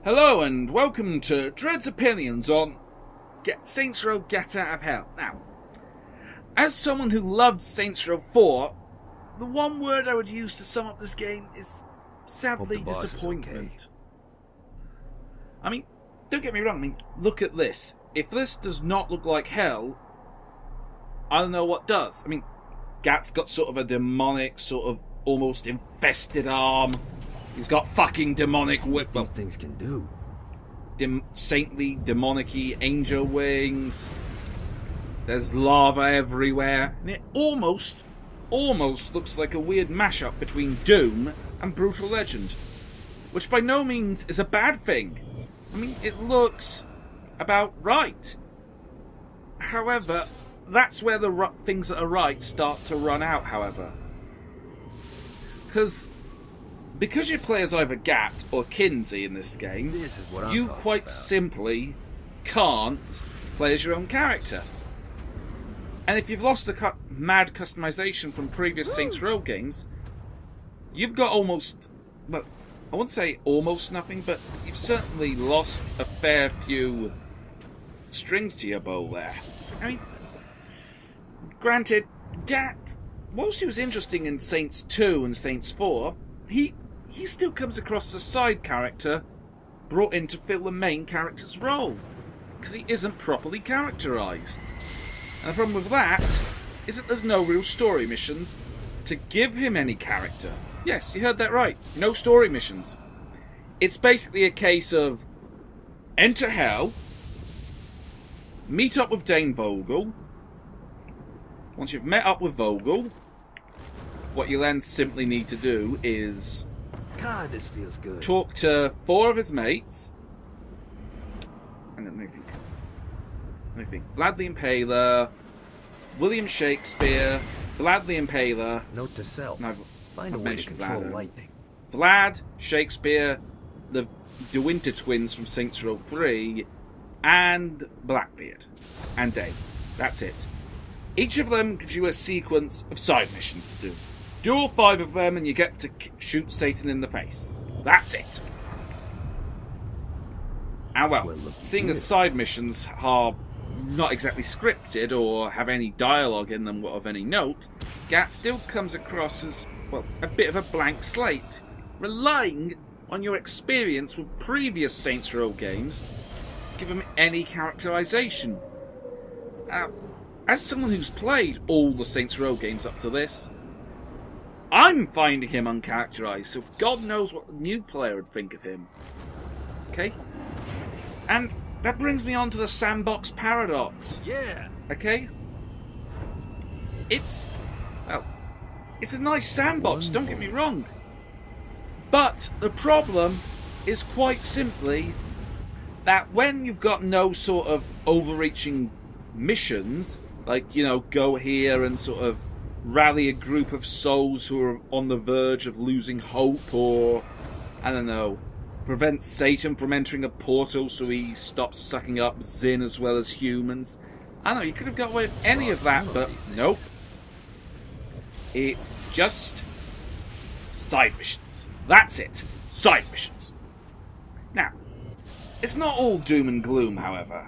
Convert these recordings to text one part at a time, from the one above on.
Hello and welcome to Dread's opinions on Saints Row Gat Out of Hell. Now, as someone who loved Saints Row 4, the one word I would use to sum up this game is sadly disappointment. I mean, don't get me wrong, look at this. If this does not look like hell, I don't know what does. I mean, Gat's got sort of a demonic, sort of almost infested arm. He's got fucking demonic whip. These things can do. Saintly, demonic-y angel wings. There's lava everywhere. And it almost looks like a weird mashup between Doom and Brutal Legend. Which by no means is a bad thing. I mean, it looks about right. However, that's where the things that are right start to run out, however. Because you play as either Gat or Kinzie in this game, you quite simply can't play as your own character. And if you've lost the mad customization from previous Saints Row games, you've got almost, well, I wouldn't say almost nothing, but you've certainly lost a fair few strings to your bow there. I mean, granted, Gat, whilst he was interesting in Saints 2 and Saints 4, he still comes across as a side character brought in to fill the main character's role, because he isn't properly characterised. And the problem with that is that there's no real story missions to give him any character. Yes, you heard that right. No story missions. It's basically a case of enter hell, meet up with Dane Vogel. Once you've met up with Vogel, what you then simply need to do is God, this feels good. Talk to 4 of his mates. Hang on, let me think. Vlad the Impaler, William Shakespeare, Vlad the Impaler. Note to self. No, Find a way to control lightning. Vlad, Shakespeare, the DeWinter twins from Saints Row 3, and Blackbeard. And Dave. That's it. Each of them gives you a sequence of side missions to do. Do all 5 of them and you get to shoot Satan in the face. That's it. And well, seeing as side missions are not exactly scripted or have any dialogue in them of any note, Gat still comes across as, well, a bit of a blank slate, relying on your experience with previous Saints Row games to give him any characterization. As someone who's played all the Saints Row games up to this, I'm finding him uncharacterized, so God knows what the new player would think of him. Okay? And that brings me on to the sandbox paradox. Yeah. Okay? It's a nice sandbox, don't get me wrong. But the problem is quite simply that when you've got no sort of overreaching missions, like, you know, go here and sort of rally a group of souls who are on the verge of losing hope, or, I don't know, prevent Satan from entering a portal so he stops sucking up Zin as well as humans. I don't know, you could have got away with any of that, but nope. It's just side missions. That's it. Side missions. Now, it's not all doom and gloom, however.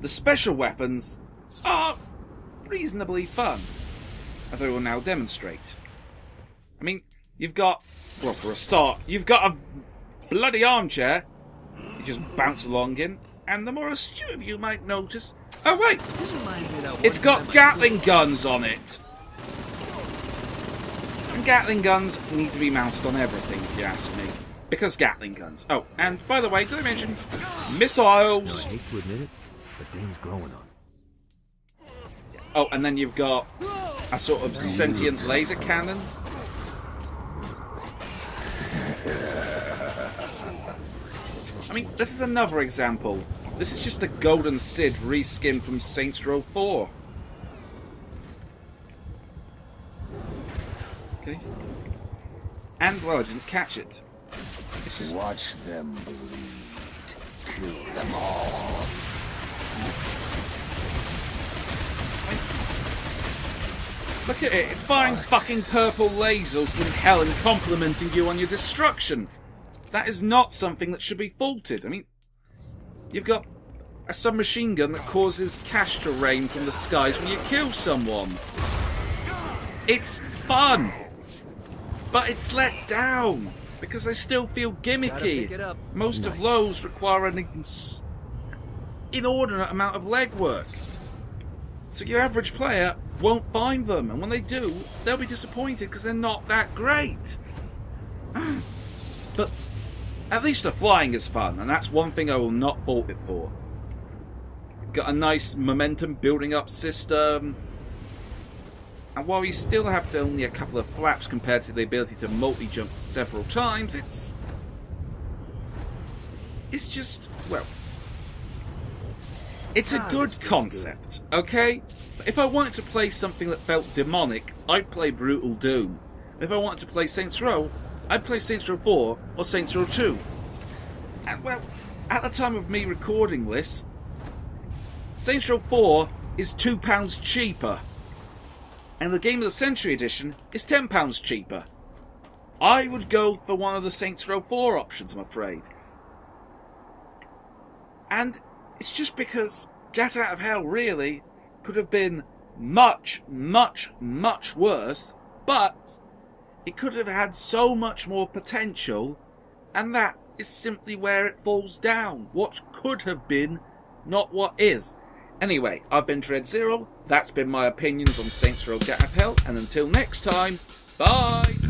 The special weapons are reasonably fun, as I will now demonstrate. I mean, you've got, well, for a start, you've got a bloody armchair you just bounce along in, and the more astute of you might notice, oh wait, it's got Gatling guns on it. And Gatling guns need to be mounted on everything, if you ask me. Because Gatling guns. Oh, and by the way, did I mention missiles? I hate to admit it, but Dane's growing on. Oh, and then you've got a sort of sentient laser cannon. I mean, this is another example. This is just a Golden Sid reskin from Saints Row 4. Okay. And, well, I didn't catch it. It's just... Watch them bleed. Kill them all. Look at it, it's firing fucking purple lasers in hell and complimenting you on your destruction. That is not something that should be faulted. I mean, you've got a submachine gun that causes cash to rain from the skies when you kill someone. It's fun, but it's let down because they still feel gimmicky. Most of those require an inordinate amount of legwork. So your average player won't find them, and when they do, they'll be disappointed because they're not that great. But at least the flying is fun, and that's one thing I will not fault it for. Got a nice momentum building up system, and while you still have to only a couple of flaps compared to the ability to multi-jump several times, it's just, well, it's a good concept, okay? But if I wanted to play something that felt demonic, I'd play Brutal Doom. If I wanted to play Saints Row, I'd play Saints Row 4 or Saints Row 2. And, well, at the time of me recording this, Saints Row 4 is £2 cheaper. And the Game of the Century edition is £10 cheaper. I would go for one of the Saints Row 4 options, I'm afraid. And it's just because Gat Out of Hell really could have been much, much, much worse, but it could have had so much more potential, and that is simply where it falls down. What could have been, not what is. Anyway, I've been Dread Zero, that's been my opinions on Saints Row Gat Out of Hell, and until next time, bye!